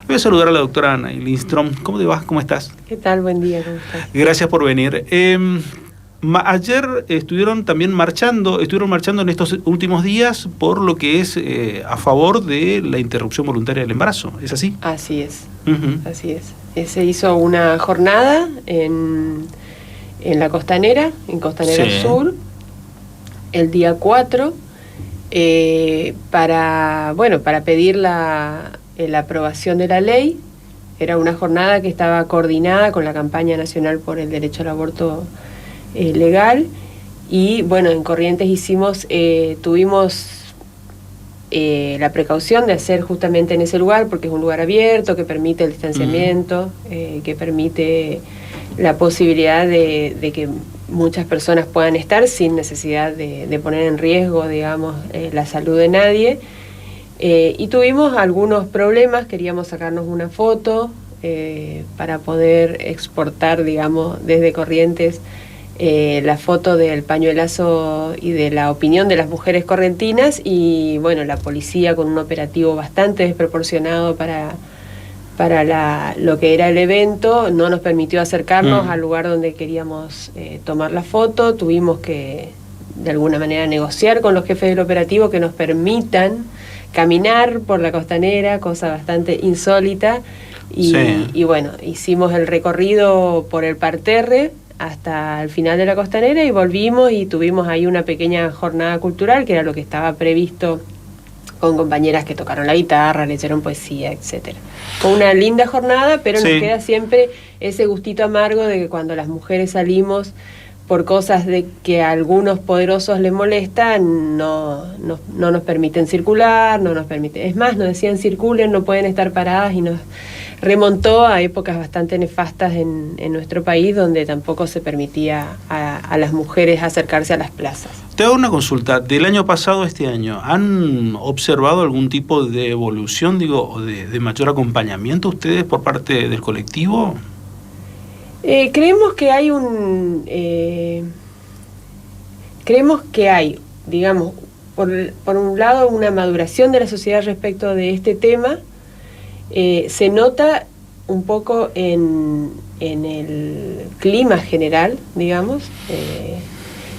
Voy a saludar a la doctora Ana Lindström. ¿Cómo te vas? ¿Cómo estás? ¿Qué tal? Buen día, ¿cómo estás? Gracias por venir. Ayer estuvieron marchando en estos últimos días por lo que es a favor de la interrupción voluntaria del embarazo. ¿Es así? Así es, Uh-huh. así es. Se hizo una jornada en la Costanera, en Costanera Sí. Sur, el día 4, para pedir la aprobación de la ley. Era una jornada que estaba coordinada con la campaña nacional por el derecho al aborto legal, y bueno, en Corrientes tuvimos la precaución de hacer justamente en ese lugar, porque es un lugar abierto que permite el distanciamiento, que permite la posibilidad de que muchas personas puedan estar sin necesidad de poner en riesgo, digamos, la salud de nadie. Y tuvimos algunos problemas, queríamos sacarnos una foto para poder exportar, digamos, desde Corrientes la foto del pañuelazo y de la opinión de las mujeres correntinas, y bueno, la policía con un operativo bastante desproporcionado para lo que era el evento no nos permitió acercarnos al lugar donde queríamos tomar la foto. Tuvimos que de alguna manera negociar con los jefes del operativo que nos permitan caminar por la Costanera, cosa bastante insólita, y bueno, hicimos el recorrido por el parterre hasta el final de la Costanera y volvimos, y tuvimos ahí una pequeña jornada cultural, que era lo que estaba previsto, con compañeras que tocaron la guitarra, leyeron poesía, etcétera. Fue una linda jornada, pero nos queda siempre ese gustito amargo de que cuando las mujeres salimos por cosas de que a algunos poderosos les molestan, no nos permiten circular, no nos permiten. Es más, nos decían circulen, no pueden estar paradas, y nos remontó a épocas bastante nefastas en nuestro país, donde tampoco se permitía a las mujeres acercarse a las plazas. Te hago una consulta. Del año pasado a este año, ¿han observado algún tipo de evolución, o de mayor acompañamiento ustedes por parte del colectivo? Creemos que hay, digamos, por un lado, una maduración de la sociedad respecto de este tema. Se nota un poco en el clima general, digamos.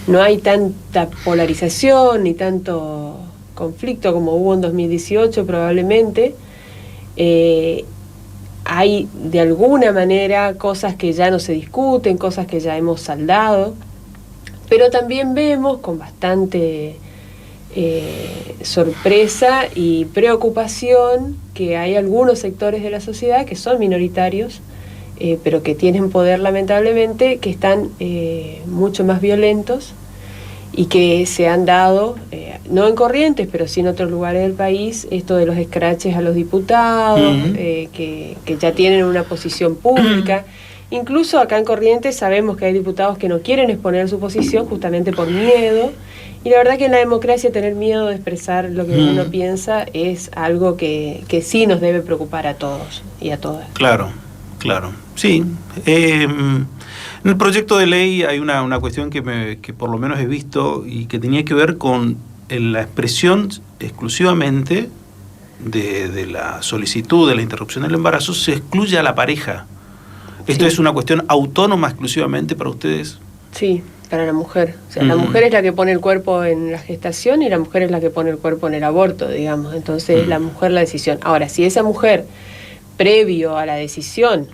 No hay tanta polarización ni tanto conflicto como hubo en 2018 probablemente. Hay de alguna manera cosas que ya no se discuten, cosas que ya hemos saldado, pero también vemos con bastante sorpresa y preocupación que hay algunos sectores de la sociedad que son minoritarios, pero que tienen poder lamentablemente, que están mucho más violentos, y que se han dado, no en Corrientes, pero sí en otros lugares del país, esto de los escraches a los diputados, que ya tienen una posición pública. Incluso acá en Corrientes sabemos que hay diputados que no quieren exponer su posición justamente por miedo, y la verdad que en la democracia tener miedo de expresar lo que uno piensa es algo que sí nos debe preocupar a todos y a todas. Claro, sí. En el proyecto de ley hay una cuestión que por lo menos he visto, y que tenía que ver con la expresión exclusivamente de la solicitud de la interrupción del embarazo. Se excluye a la pareja. ¿Esto es una cuestión autónoma exclusivamente para ustedes? Sí, para la mujer. O sea, la mujer es la que pone el cuerpo en la gestación, y la mujer es la que pone el cuerpo en el aborto, digamos. Entonces es la mujer la decisión. Ahora, si esa mujer, previo a la decisión,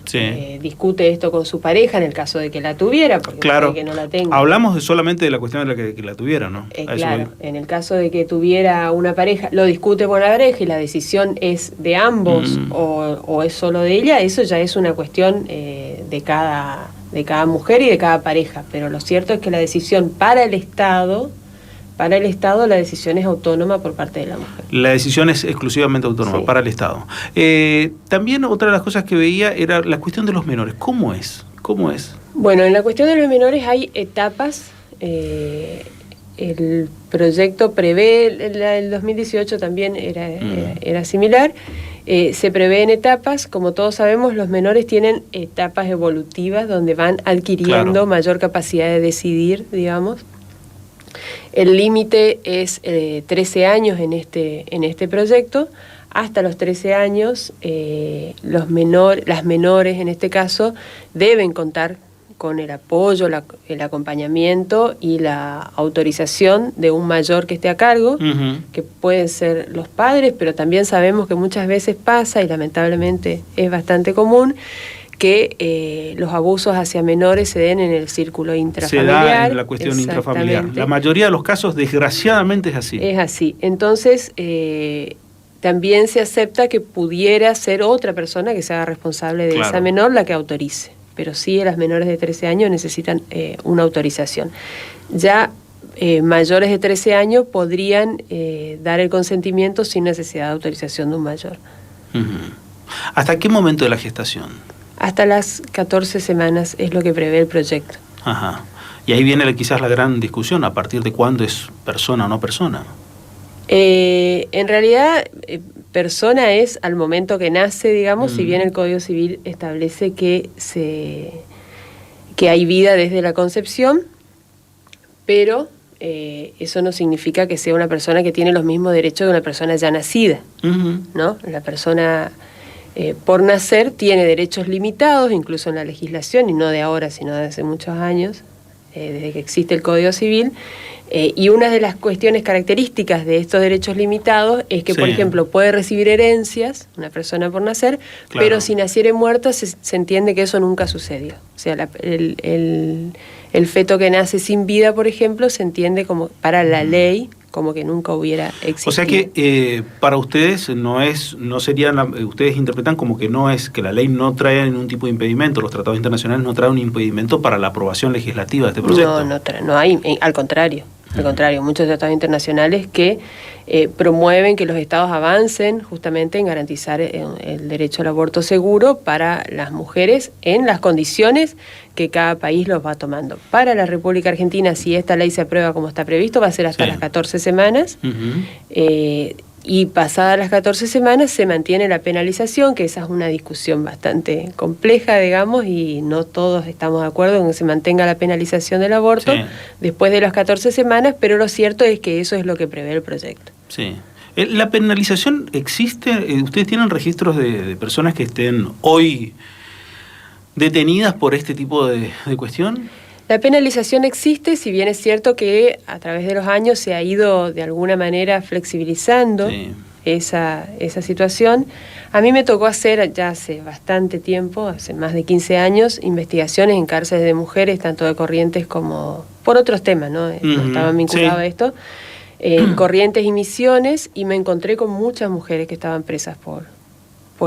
discute esto con su pareja, en el caso de que la tuviera, porque claro, que no la tenga. Hablamos solamente de la cuestión de que la tuviera, ¿no? Claro, en el caso de que tuviera una pareja, lo discute con la pareja y la decisión es de ambos o es solo de ella. Eso ya es una cuestión de cada mujer y de cada pareja, pero lo cierto es que la decisión para el Estado, la decisión es autónoma por parte de la mujer. La decisión es exclusivamente autónoma para el Estado. También otra de las cosas que veía era la cuestión de los menores. ¿Cómo es? Bueno, en la cuestión de los menores hay etapas. El proyecto prevé, el 2018 también era similar. Se prevén etapas. Como todos sabemos, los menores tienen etapas evolutivas donde van adquiriendo mayor capacidad de decidir, digamos. El límite es 13 años en este proyecto. hasta los 13 años, las menores en este caso, deben contar con el apoyo, el acompañamiento y la autorización de un mayor que esté a cargo, que pueden ser los padres, pero también sabemos que muchas veces pasa, y lamentablemente es bastante común, que los abusos hacia menores se den en el círculo intrafamiliar. Se da en la cuestión intrafamiliar. La mayoría de los casos, desgraciadamente, es así. Es así. Entonces, también se acepta que pudiera ser otra persona que se haga responsable de esa menor la que autorice. Pero sí, las menores de 13 años necesitan una autorización. Ya mayores de 13 años podrían dar el consentimiento sin necesidad de autorización de un mayor. ¿Hasta qué momento de la gestación? Hasta las 14 semanas es lo que prevé el proyecto. Ajá. Y ahí viene quizás la gran discusión, ¿a partir de cuándo es persona o no persona? En realidad, persona es al momento que nace, digamos, si bien el Código Civil establece que hay vida desde la concepción, pero eso no significa que sea una persona que tiene los mismos derechos de una persona ya nacida, ¿no? La persona por nacer tiene derechos limitados, incluso en la legislación, y no de ahora, sino de hace muchos años, desde que existe el Código Civil. Y una de las cuestiones características de estos derechos limitados es que, por ejemplo, puede recibir herencias una persona por nacer, pero si naciere muerta se entiende que eso nunca sucedió. O sea, el feto que nace sin vida, por ejemplo, se entiende como, para la ley, como que nunca hubiera existido. O sea que para ustedes ustedes interpretan como que no es que la ley no trae ningún tipo de impedimento, los tratados internacionales no traen un impedimento para la aprobación legislativa de este proyecto. No hay, al contrario. Al contrario, muchos tratados internacionales que promueven que los estados avancen justamente en garantizar el derecho al aborto seguro para las mujeres en las condiciones que cada país los va tomando. Para la República Argentina, si esta ley se aprueba como está previsto, va a ser hasta las 14 semanas. Y pasadas las 14 semanas se mantiene la penalización, que esa es una discusión bastante compleja, digamos, y no todos estamos de acuerdo en que se mantenga la penalización del aborto después de las 14 semanas, pero lo cierto es que eso es lo que prevé el proyecto. Sí. ¿La penalización existe? ¿Ustedes tienen registros de personas que estén hoy detenidas por este tipo de cuestión? La penalización existe, si bien es cierto que a través de los años se ha ido de alguna manera flexibilizando esa situación. A mí me tocó hacer ya hace bastante tiempo, hace más de 15 años, investigaciones en cárceles de mujeres, tanto de Corrientes como por otros temas, ¿no? No estaban vinculados a esto, Corrientes y Misiones, y me encontré con muchas mujeres que estaban presas por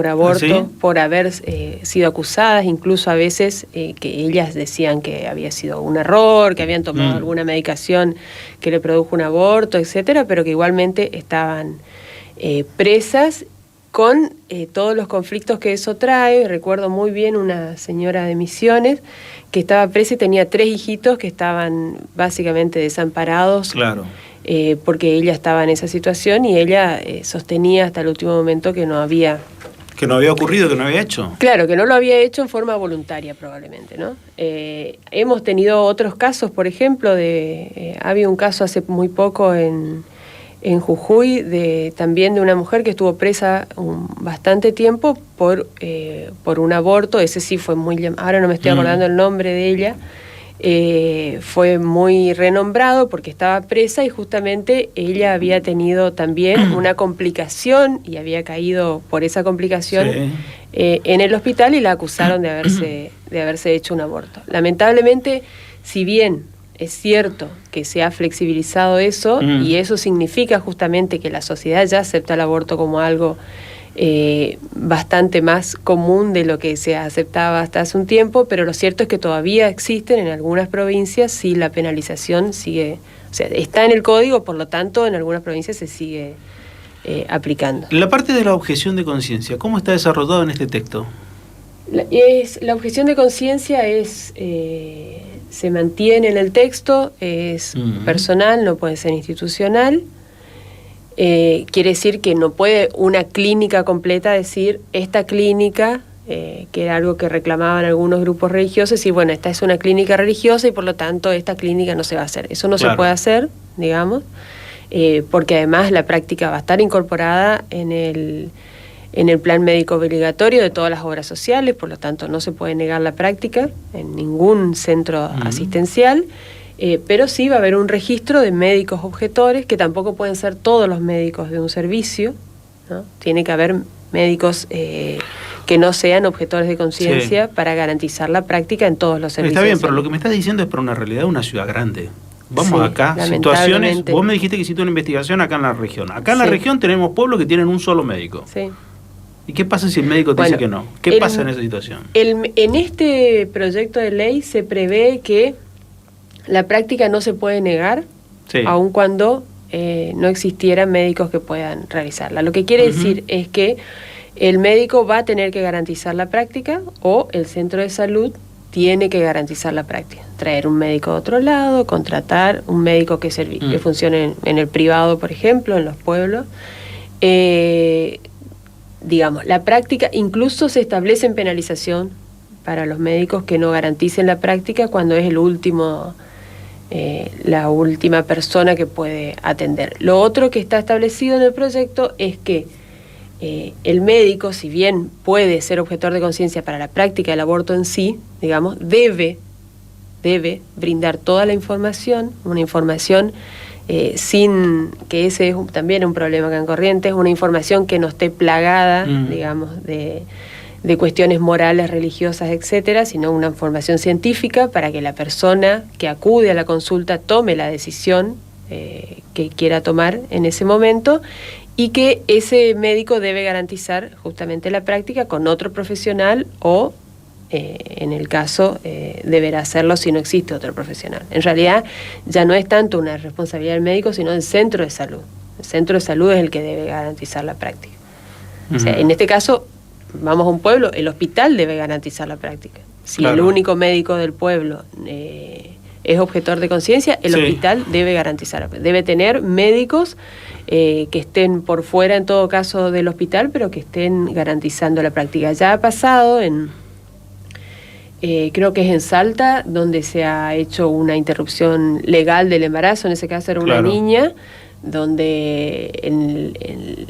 aborto, por haber sido acusadas, incluso a veces que ellas decían que había sido un error, que habían tomado alguna medicación que le produjo un aborto, etcétera, pero que igualmente estaban presas con todos los conflictos que eso trae. Recuerdo muy bien una señora de Misiones que estaba presa y tenía 3 hijitos que estaban básicamente desamparados. Claro. Porque ella estaba en esa situación y ella sostenía hasta el último momento que no había... Que no había ocurrido, que no había hecho. Claro, que no lo había hecho en forma voluntaria probablemente, ¿no? Hemos tenido otros casos, por ejemplo, había un caso hace muy poco en Jujuy también de una mujer que estuvo presa bastante tiempo por un aborto. Ese sí fue ahora no me estoy acordando el nombre de ella. Fue muy renombrado porque estaba presa y justamente ella había tenido también una complicación y había caído por esa complicación en el hospital y la acusaron de haberse hecho un aborto. Lamentablemente, si bien es cierto que se ha flexibilizado eso y eso significa justamente que la sociedad ya acepta el aborto como algo bastante más común de lo que se aceptaba hasta hace un tiempo, pero lo cierto es que todavía existen en algunas provincias, sí, la penalización sigue, o sea, está en el código, por lo tanto en algunas provincias se sigue aplicando. La parte de la objeción de conciencia, ¿cómo está desarrollado en este texto? La objeción de conciencia se mantiene en el texto, es personal, no puede ser institucional. Quiere decir que no puede una clínica completa decir esta clínica, que era algo que reclamaban algunos grupos religiosos, y bueno, esta es una clínica religiosa y por lo tanto esta clínica no se va a hacer. Eso no se puede hacer, digamos. porque además la práctica va a estar incorporada en el plan médico obligatorio de todas las obras sociales, por lo tanto no se puede negar la práctica en ningún centro asistencial, pero sí va a haber un registro de médicos objetores, que tampoco pueden ser todos los médicos de un servicio, ¿no? Tiene que haber médicos que no sean objetores de conciencia para garantizar la práctica en todos los servicios. Está bien, pero lo que me estás diciendo es para una realidad de una ciudad grande. Vamos Sí, acá, situaciones. Vos me dijiste que hiciste una investigación acá en la región. Acá en la región tenemos pueblos que tienen un solo médico. Sí. ¿Y qué pasa si el médico te dice que no? ¿Qué pasa en esa situación? En este proyecto de ley se prevé que la práctica no se puede negar, aun cuando no existieran médicos que puedan realizarla. Lo que quiere decir es que el médico va a tener que garantizar la práctica, o el centro de salud tiene que garantizar la práctica. Traer un médico de otro lado, contratar un médico que funcione en el privado, por ejemplo, en los pueblos. Digamos, la práctica, incluso se establece en penalización para los médicos que no garanticen la práctica cuando es la última persona que puede atender. Lo otro que está establecido en el proyecto es que el médico, si bien puede ser objetor de conciencia para la práctica del aborto en sí, digamos, debe brindar toda la información, una información sin que ese es también un problema acá en Corrientes, una información que no esté plagada, digamos, de cuestiones morales, religiosas, etcétera, sino una información científica para que la persona que acude a la consulta tome la decisión que quiera tomar en ese momento, y que ese médico debe garantizar justamente la práctica con otro profesional, o en el caso deberá hacerlo si no existe otro profesional. En realidad ya no es tanto una responsabilidad del médico, sino del centro de salud. El centro de salud es el que debe garantizar la práctica. O sea, en este caso, vamos a un pueblo, el hospital debe garantizar la práctica. Si el único médico del pueblo es objetor de conciencia, el hospital debe garantizar, debe tener médicos que estén por fuera en todo caso del hospital, pero que estén garantizando la práctica. Ya ha pasado creo que es en Salta, donde se ha hecho una interrupción legal del embarazo, en ese caso era una niña, donde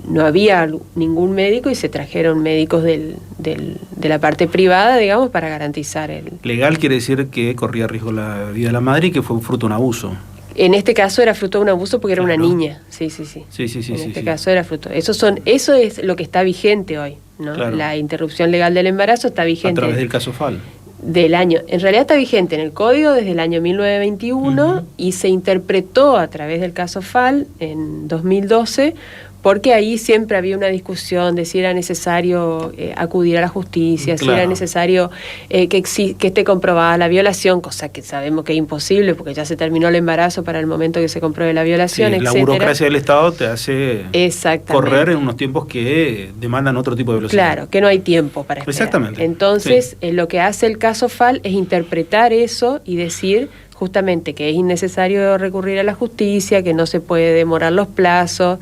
no había ningún médico y se trajeron médicos de la parte privada, digamos, para garantizar el... Legal quiere decir que corría riesgo la vida de la madre y que fue fruto de un abuso. En este caso era fruto de un abuso porque era una niña. Sí. En este caso era fruto. Eso es lo que está vigente hoy, ¿no? La interrupción legal del embarazo está vigente. A través del caso FAL. En realidad está vigente en el Código desde el año 1921 y se interpretó a través del caso FAL en 2012, porque ahí siempre había una discusión de si era necesario acudir a la justicia, si era necesario que esté comprobada la violación, cosa que sabemos que es imposible porque ya se terminó el embarazo para el momento que se compruebe la violación, etcétera. La burocracia del Estado te hace correr en unos tiempos que demandan otro tipo de velocidad. Claro, que no hay tiempo para esperar. Exactamente. Entonces, lo que hace el caso FAL es interpretar eso y decir justamente que es innecesario recurrir a la justicia, que no se puede demorar los plazos,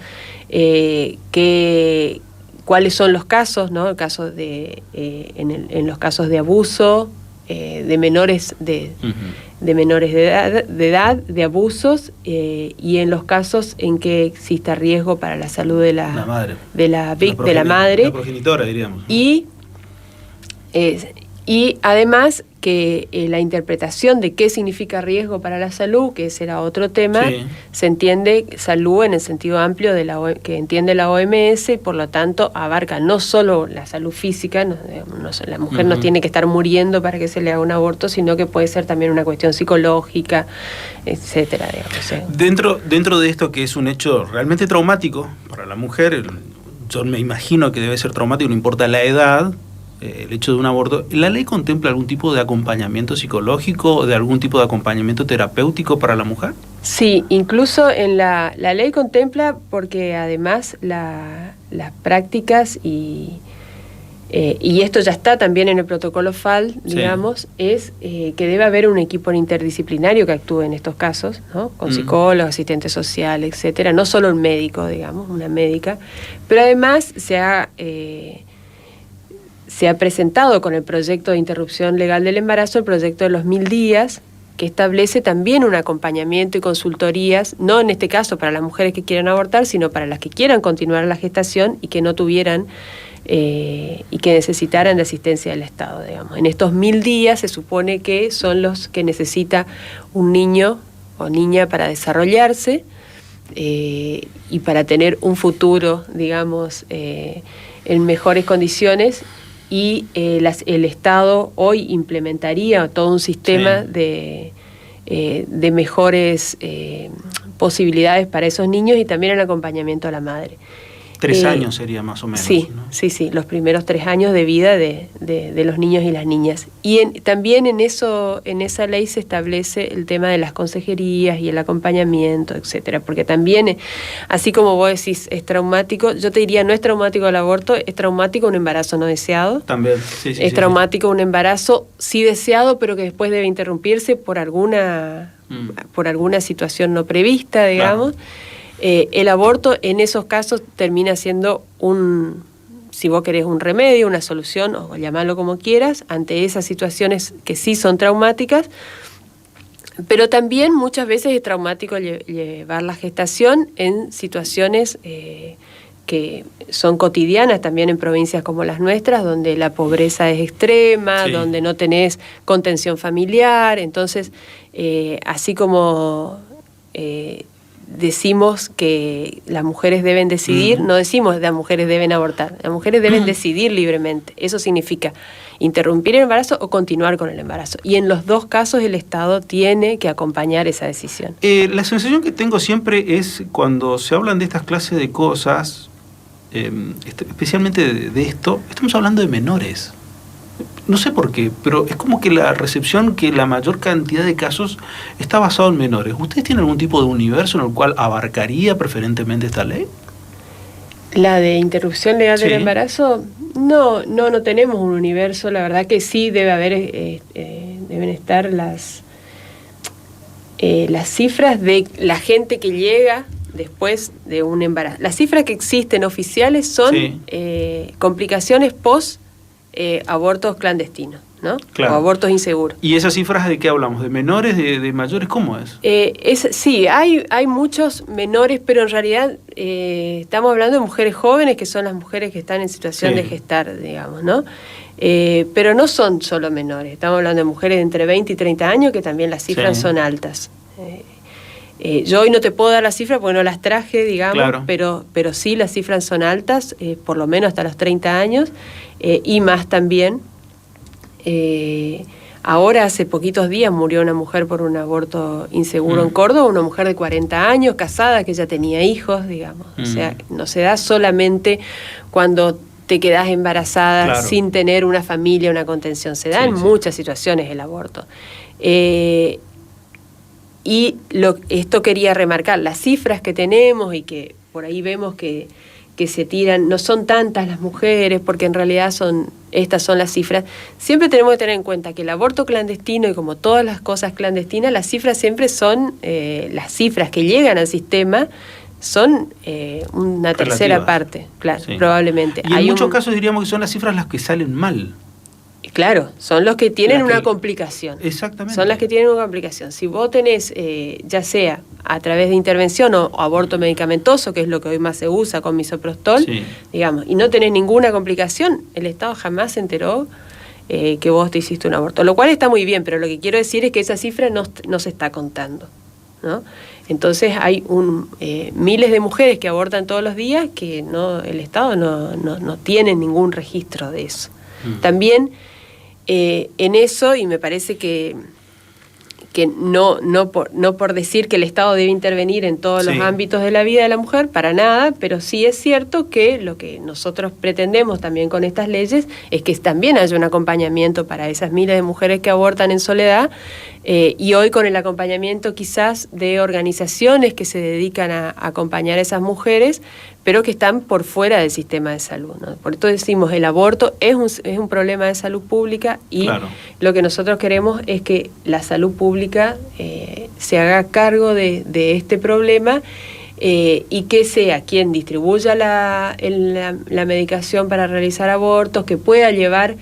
cuáles son los casos, ¿no? El caso en los casos de abuso de menores de edad, de abusos, y en los casos en que exista riesgo para la salud de la madre, la progenitora, diríamos. Y además que la interpretación de qué significa riesgo para la salud, que ese era otro tema, se entiende salud en el sentido amplio que entiende la OMS, y por lo tanto abarca no solo la salud física, la mujer no tiene que estar muriendo para que se le haga un aborto, sino que puede ser también una cuestión psicológica, etcétera. Dentro de esto, que es un hecho realmente traumático para la mujer, yo me imagino que debe ser traumático, no importa la edad, el hecho de un aborto. ¿La ley contempla algún tipo de acompañamiento psicológico o de algún tipo de acompañamiento terapéutico para la mujer? Sí, incluso en la ley contempla, porque además las prácticas y esto ya está también en el protocolo FAL, digamos, es que debe haber un equipo interdisciplinario que actúe en estos casos, ¿no? Con psicólogos, asistentes sociales, etcétera, no solo un médico, digamos, una médica, pero además se ha presentado con el proyecto de interrupción legal del embarazo, el proyecto de los 1000 días, que establece también un acompañamiento y consultorías, no en este caso para las mujeres que quieran abortar, sino para las que quieran continuar la gestación y que no tuvieran y que necesitaran de asistencia del Estado, digamos. En estos 1000 días se supone que son los que necesita un niño o niña para desarrollarse y para tener un futuro, digamos, en mejores condiciones, y el Estado hoy implementaría todo un sistema de mejores posibilidades para esos niños y también el acompañamiento a la madre. 3 años sería más o menos. Sí, ¿no? sí, los primeros 3 años de vida de los niños y las niñas. Y también en esa ley se establece el tema de las consejerías y el acompañamiento, etcétera. Porque también, así como vos decís, es traumático, yo te diría, no es traumático el aborto, es traumático un embarazo no deseado. También, sí. Es traumático un embarazo sí deseado, pero que después debe interrumpirse por alguna situación no prevista, digamos. Claro. El aborto en esos casos termina siendo si vos querés, un remedio, una solución, o llamarlo como quieras, ante esas situaciones que sí son traumáticas, pero también muchas veces es traumático llevar la gestación en situaciones que son cotidianas también en provincias como las nuestras, donde la pobreza es extrema, donde no tenés contención familiar. Entonces, así como decimos que las mujeres deben decidir, no decimos que las mujeres deben abortar, las mujeres deben decidir libremente. Eso significa interrumpir el embarazo o continuar con el embarazo. Y en los dos casos el Estado tiene que acompañar esa decisión. La sensación que tengo siempre es cuando se hablan de estas clases de cosas, especialmente de esto, estamos hablando de menores. No sé por qué, pero es como que la recepción que la mayor cantidad de casos está basado en menores. ¿Ustedes tienen algún tipo de universo en el cual abarcaría preferentemente esta ley? ¿La de interrupción legal del embarazo? No tenemos un universo. La verdad que sí debe haber, deben estar las cifras de la gente que llega después de un embarazo. Las cifras que existen oficiales son complicaciones post abortos clandestinos, ¿no? Claro. O abortos inseguros. ¿Y esas cifras de qué hablamos? ¿De menores, de mayores? ¿Cómo es? Sí, hay muchos menores, pero en realidad estamos hablando de mujeres jóvenes, que son las mujeres que están en situación de gestar, digamos, ¿no? Pero no son solo menores, estamos hablando de mujeres de entre 20 y 30 años, que también las cifras son altas. Yo hoy no te puedo dar las cifras porque no las traje, digamos, pero sí las cifras son altas, por lo menos hasta los 30 años, y más también. Ahora, hace poquitos días, murió una mujer por un aborto inseguro en Córdoba, una mujer de 40 años, casada, que ya tenía hijos, digamos. O sea, no se da solamente cuando te quedás embarazada sin tener una familia, una contención. Se da en muchas situaciones el aborto. Y esto quería remarcar, las cifras que tenemos y que por ahí vemos que se tiran, no son tantas las mujeres, porque en realidad estas son las cifras. Siempre tenemos que tener en cuenta que el aborto clandestino, y como todas las cosas clandestinas, las cifras siempre son, las cifras que llegan al sistema son una tercera parte, claro, probablemente. Y en muchos casos diríamos que son las cifras las que salen mal. Claro, son los que tienen una complicación. Exactamente. Son las que tienen una complicación. Si vos tenés, ya sea a través de intervención o aborto medicamentoso, que es lo que hoy más se usa con misoprostol, digamos, y no tenés ninguna complicación, el Estado jamás se enteró que vos te hiciste un aborto. Lo cual está muy bien, pero lo que quiero decir es que esa cifra no se está contando, ¿no? Entonces hay miles de mujeres que abortan todos los días que el Estado no tiene ningún registro de eso. También en eso, y me parece que no por decir que el Estado debe intervenir en todos los ámbitos de la vida de la mujer, para nada, pero sí es cierto que lo que nosotros pretendemos también con estas leyes es que también haya un acompañamiento para esas miles de mujeres que abortan en soledad, y hoy con el acompañamiento quizás de organizaciones que se dedican a acompañar a esas mujeres, pero que están por fuera del sistema de salud, ¿no? Por eso decimos, el aborto es un problema de salud pública, y lo que nosotros queremos es que la salud pública se haga cargo de este problema, y que sea quien distribuya la medicación para realizar abortos, que pueda llevar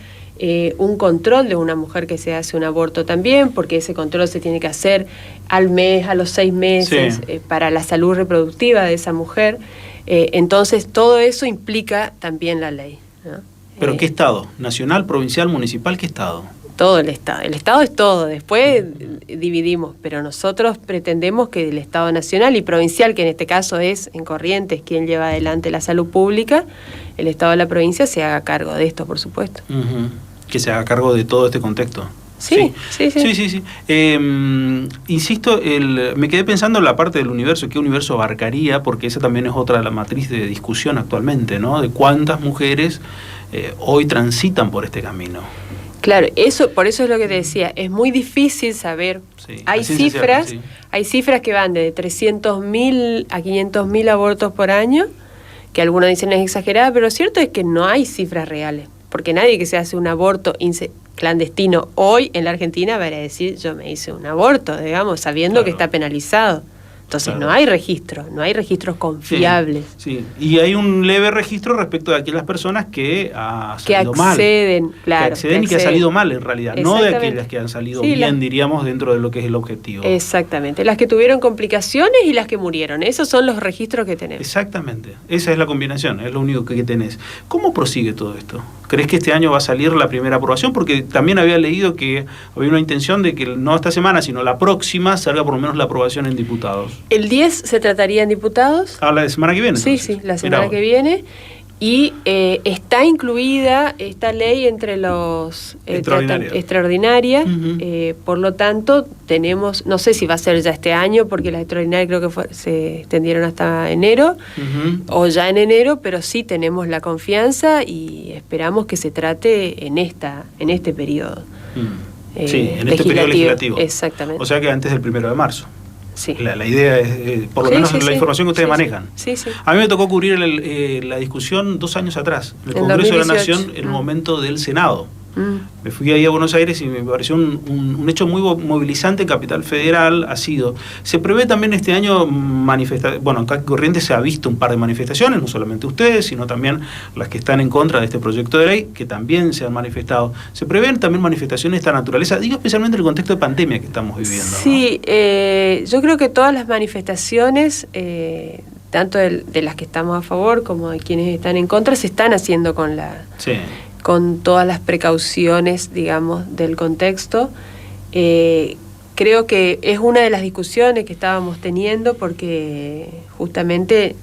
un control de una mujer que se hace un aborto también, porque ese control se tiene que hacer al mes, a los 6 meses, sí, para la salud reproductiva de esa mujer. Entonces todo eso implica también la ley, ¿no? ¿Pero qué estado? ¿Nacional, provincial, municipal? ¿Qué estado? Todo el Estado. El Estado es todo, después dividimos, pero nosotros pretendemos que el Estado nacional y provincial, que en este caso es en Corrientes quien lleva adelante la salud pública, el Estado de la provincia se haga cargo de esto, por supuesto. Que se haga cargo de todo este contexto. Sí. Insisto, me quedé pensando en la parte del universo, qué universo abarcaría, porque esa también es otra de la matriz de discusión actualmente, ¿no? De cuántas mujeres hoy transitan por este camino. Claro, por eso es lo que te decía, es muy difícil saber. Sí, hay cifras, cierta, sí. Hay cifras que van de 300.000 a 500.000 abortos por año, que algunos dicen es exagerada, pero lo cierto es que no hay cifras reales, porque nadie que se hace un aborto clandestino hoy en la Argentina va a decir yo me hice un aborto, digamos, sabiendo Claro. que está penalizado. Entonces Claro. no hay registros confiables. Sí. Y hay un leve registro respecto de aquellas personas que ha salido mal. Acceden, claro. Que acceden y que ha salido mal en realidad, no de aquellas que han salido bien, diríamos, dentro de lo que es el objetivo. Exactamente, las que tuvieron complicaciones y las que murieron, esos son los registros que tenemos. Exactamente, esa es la combinación, es lo único que tenés. ¿Cómo prosigue todo esto? ¿Crees que este año va a salir la primera aprobación? Porque también había leído que había una intención de que no esta semana, sino la próxima, salga por lo menos la aprobación en diputados. El 10 se trataría en diputados. La semana que viene. Sí, entonces. la semana que viene. Y está incluida esta ley entre los extraordinarias. Por lo tanto, tenemos, no sé si va a ser ya este año, porque las extraordinarias creo que se extendieron hasta enero, o ya en enero, pero sí tenemos la confianza y esperamos que se trate en este periodo. Sí, en este periodo legislativo. Exactamente. O sea que antes del 1 de marzo. Sí. La idea es, por lo menos la información que ustedes manejan. Sí. A mí me tocó cubrir la discusión 2 años atrás, en el Congreso 2018. De la Nación, en el momento del Senado. Me fui ahí a Buenos Aires y me pareció un hecho muy movilizante en Capital Federal. Se prevé también este año bueno, acá en Corrientes se ha visto un par de manifestaciones, no solamente ustedes, sino también las que están en contra de este proyecto de ley, que también se han manifestado. Se prevén también manifestaciones de esta naturaleza, digo especialmente en el contexto de pandemia que estamos viviendo. Sí, ¿no? Yo creo que todas las manifestaciones, tanto de las que estamos a favor como de quienes están en contra, se están haciendo con todas las precauciones, digamos, del contexto. Creo que es una de las discusiones que estábamos teniendo porque justamente,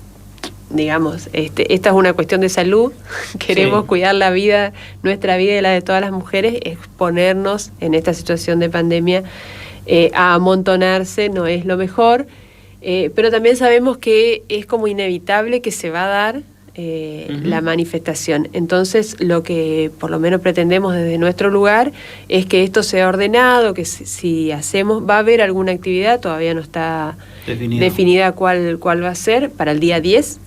digamos, esta es una cuestión de salud. Queremos cuidar la vida, nuestra vida y la de todas las mujeres. Exponernos en esta situación de pandemia a amontonarse no es lo mejor, pero también sabemos que es como inevitable que se va a dar la manifestación. Entonces, lo que por lo menos pretendemos desde nuestro lugar es que esto sea ordenado, que si hacemos, va a haber alguna actividad, todavía no está definida cuál va a ser, para el día 10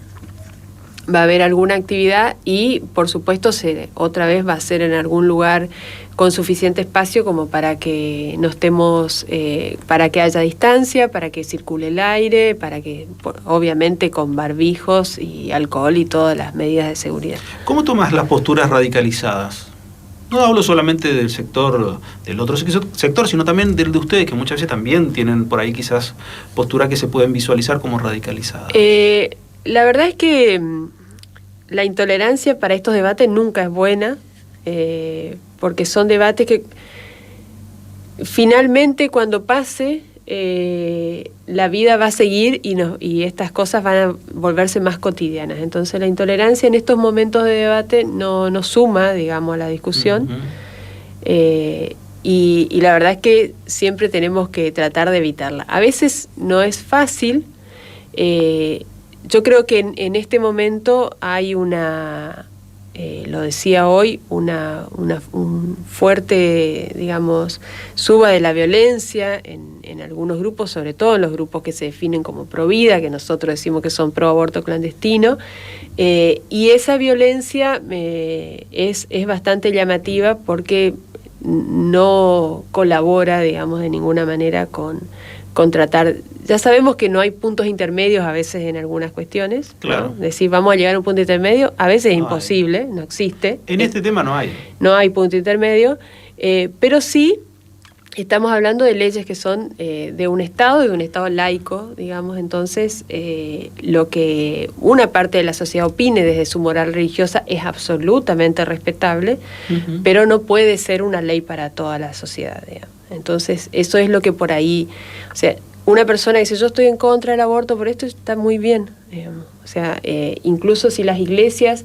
va a haber alguna actividad y por supuesto otra vez va a ser en algún lugar con suficiente espacio como para que no estemos, para que haya distancia, para que circule el aire, para que, obviamente con barbijos y alcohol y todas las medidas de seguridad. ¿Cómo tomas las posturas radicalizadas? No hablo solamente del sector, del otro sector, sino también del de ustedes, que muchas veces también tienen por ahí quizás posturas que se pueden visualizar como radicalizadas. La verdad es que la intolerancia para estos debates nunca es buena, porque son debates que finalmente cuando pase la vida va a seguir y estas cosas van a volverse más cotidianas. Entonces la intolerancia en estos momentos de debate no suma, digamos, a la discusión. Y la verdad es que siempre tenemos que tratar de evitarla. A veces no es fácil. Yo creo que en este momento hay lo decía hoy, un fuerte, digamos, suba de la violencia en algunos grupos, sobre todo en los grupos que se definen como pro vida, que nosotros decimos que son pro aborto clandestino, y esa violencia es bastante llamativa porque no colabora, digamos, de ninguna manera con contratar. Ya sabemos que no hay puntos intermedios a veces en algunas cuestiones. Claro. ¿no? Decir, vamos a llegar a un punto intermedio, a veces es No imposible, hay. no existe. En este tema no hay. No hay punto intermedio, pero sí estamos hablando de leyes que son de un Estado laico, digamos. Entonces, lo que una parte de la sociedad opine desde su moral religiosa es absolutamente respetable, pero no puede ser una ley para toda la sociedad, digamos. Entonces, eso es lo que por ahí, o sea, una persona que dice yo estoy en contra del aborto por esto, está muy bien, digamos. O sea, incluso si las iglesias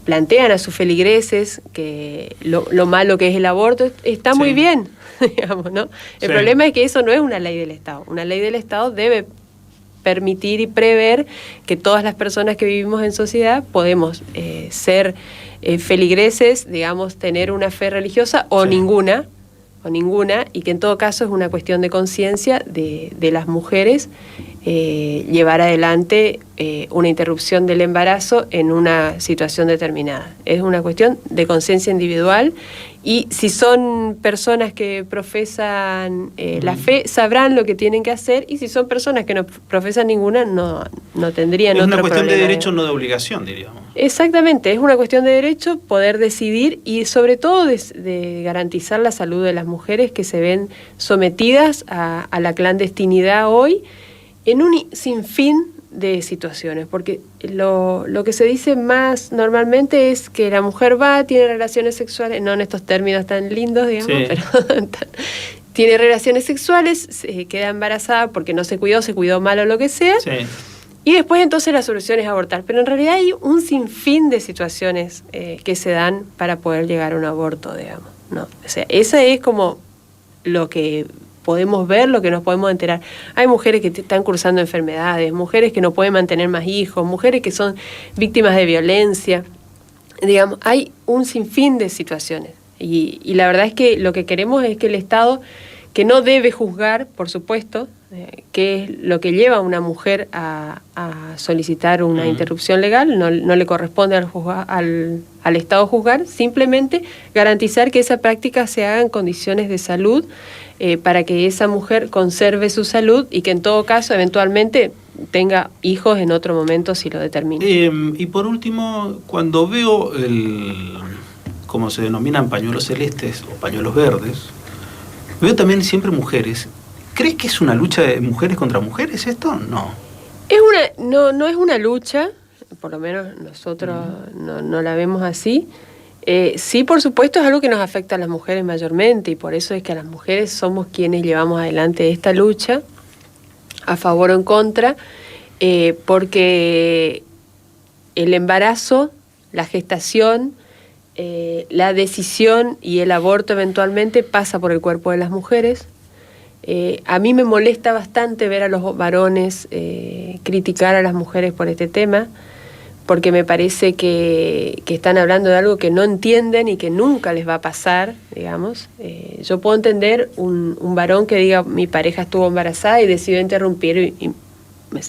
plantean a sus feligreses que lo malo que es el aborto, está muy bien, digamos, ¿no? El problema es que eso no es una ley del Estado. Una ley del Estado debe permitir y prever que todas las personas que vivimos en sociedad podemos ser feligreses, digamos, tener una fe religiosa o ninguna, y que en todo caso es una cuestión de conciencia de las mujeres llevar adelante una interrupción del embarazo en una situación determinada. Es una cuestión de conciencia individual, y si son personas que profesan la fe, sabrán lo que tienen que hacer, y si son personas que no profesan ninguna, no tendrían otro problema. Es una cuestión de derecho, no de obligación, diríamos. Exactamente, es una cuestión de derecho poder decidir, y sobre todo de garantizar la salud de las mujeres que se ven sometidas a la clandestinidad hoy en un sinfín de situaciones, porque lo que se dice más normalmente es que la mujer va, tiene relaciones sexuales, no en estos términos tan lindos, digamos, pero tiene relaciones sexuales, queda embarazada porque no se cuidó mal o lo que sea, y después entonces la solución es abortar. Pero en realidad hay un sinfín de situaciones que se dan para poder llegar a un aborto, digamos, ¿no? O sea, esa es como lo que podemos ver, lo que nos podemos enterar. Hay mujeres que están cursando enfermedades, mujeres que no pueden mantener más hijos, mujeres que son víctimas de violencia. Digamos, hay un sinfín de situaciones. Y la verdad es que lo que queremos es que el Estado, que no debe juzgar, por supuesto, que es lo que lleva a una mujer a solicitar una interrupción legal, no le corresponde al Estado juzgar, simplemente garantizar que esa práctica se haga en condiciones de salud, para que esa mujer conserve su salud y que en todo caso eventualmente tenga hijos en otro momento si lo determina. Y por último, cuando veo como se denominan pañuelos celestes o pañuelos verdes, veo también siempre mujeres. ¿Crees que es una lucha de mujeres contra mujeres esto? No. No es una lucha, por lo menos nosotros no la vemos así. Sí, por supuesto, es algo que nos afecta a las mujeres mayormente, y por eso es que a las mujeres somos quienes llevamos adelante esta lucha, a favor o en contra, porque el embarazo, la gestación, la decisión y el aborto eventualmente pasa por el cuerpo de las mujeres. A mí me molesta bastante ver a los varones criticar a las mujeres por este tema, porque me parece que están hablando de algo que no entienden y que nunca les va a pasar, digamos. Yo puedo entender un varón que diga, mi pareja estuvo embarazada y decidió interrumpir,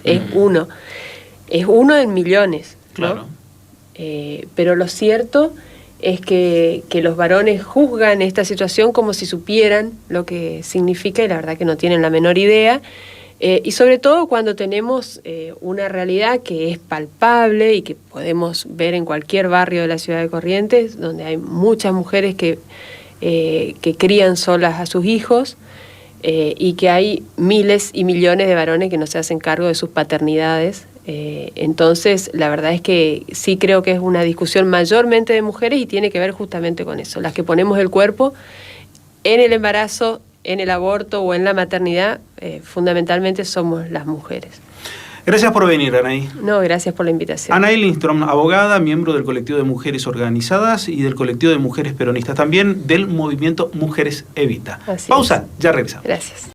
es uno en millones, ¿no? Claro. Pero lo cierto es que los varones juzgan esta situación como si supieran lo que significa, y la verdad que no tienen la menor idea. Y sobre todo cuando tenemos una realidad que es palpable y que podemos ver en cualquier barrio de la ciudad de Corrientes, donde hay muchas mujeres que crían solas a sus hijos, y que hay miles y millones de varones que no se hacen cargo de sus paternidades. Entonces, la verdad es que sí creo que es una discusión mayormente de mujeres, y tiene que ver justamente con eso. Las que ponemos el cuerpo en el embarazo, en el aborto o en la maternidad, fundamentalmente somos las mujeres. Gracias por venir, Anaí. No, gracias por la invitación. Anaí Lindström, abogada, miembro del colectivo de mujeres organizadas y del colectivo de mujeres peronistas, también del movimiento Mujeres Evita. Así Pausa, es. ya regresamos. Gracias.